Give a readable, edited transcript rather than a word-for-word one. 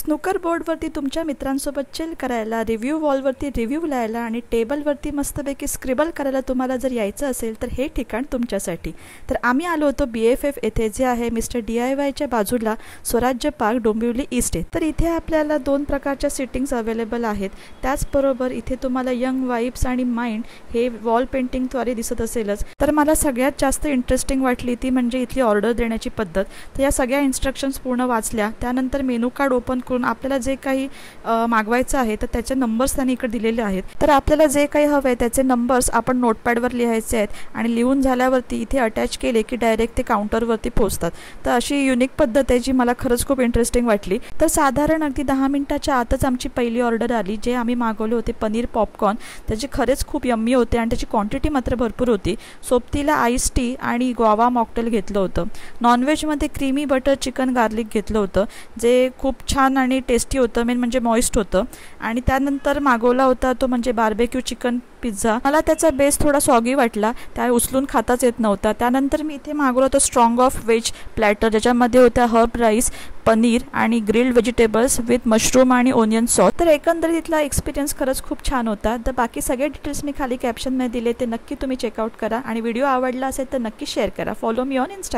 Snooker बोर्डवरती तुमच्या मित्रांसोबत chill करायला, रिव्ह्यू वॉलवरती रिव्ह्यू लिहायला आणि टेबलवरती मस्तपैकी स्क्रिबल करायला तुम्हाला जर यायचं असेल तर हे ठिकाण तुमच्यासाठी. तर आम्ही आलो होतो BFF येथे, जे आहे मिस्टर DIYच्या बाजूला स्वराज्य पार्क डोंबिवली ईस्ट. तर इथे आपल्याला 2 प्रकारच्या सिटिंग्स अवेलेबल आहेत. त्याचबरोबर इथे तुम्हाला यंग वाइब्स आणि माइंड हे वॉल पेंटिंगद्वारे दिसत असेलच. तर मला सगळ्यात जास्त इंटरेस्टिंग वाटली ती म्हणजे इथली ऑर्डर देण्याची पद्धत. तर या सगळ्या इन्स्ट्रक्शन्स पूर्ण वाचल्या, त्यानंतर मेनू कार्ड ओपन करून आपल्याला जे काही मागवायचं आहे तर त्याचे नंबर्स त्यांनी इकडे दिलेले आहेत. तर आपल्याला जे काही हवं आहे त्याचे नंबर्स आपण नोटपॅडवर लिहायचे आहेत आणि लिहून झाल्यावरती इथे अटॅच केले की डायरेक्ट ते काउंटरवरती पोहोचतात. तर अशी युनिक पद्धत आहे जी मला खरंच खूप इंटरेस्टिंग वाटली. तर साधारण अगदी 10 मिनिटाच्या आतच आमची पहिली ऑर्डर आली. जे आम्ही मागवले होते पनीर पॉपकॉर्न, त्याचे खरेच खूप यम्मी होते आणि त्याची क्वांटिटी मात्र भरपूर होती. सोबतीला आईस टी आणि गुआवा मॉकटेल घेतलं होतं. नॉनव्हेजमध्ये क्रीमी बटर चिकन गार्लिक घेतलं होतं, जे खूप छान आणि टेस्टी होतं, मेन म्हणजे मॉइस्ट होतं. आणि त्यानंतर मागवला होता तो म्हणजे बार्बेक्यू चिकन पिझ्झा. मला त्याचा बेस थोडा सॉगी वाटला, त्या उचलून खाताच येत नव्हता. त्यानंतर मी इथे मागवलं होतं स्ट्रॉंग ऑफ व्हेज प्लॅटर, ज्याच्यामध्ये होत्या हर्ब राईस, पनीर आणि ग्रिल्ड व्हेजिटेबल्स विथ मशरूम आणि ओनियन सॉस. तर एकंदरीत इथला एक्सपिरियन्स खरंच खूप छान होता. तर बाकी सगळे डिटेल्स मी खाली कॅप्शनमध्ये दिले, ते नक्की तुम्ही चेकआउट करा आणि व्हिडिओ आवडला असेल तर नक्की शेअर करा. Follow me on Instagram.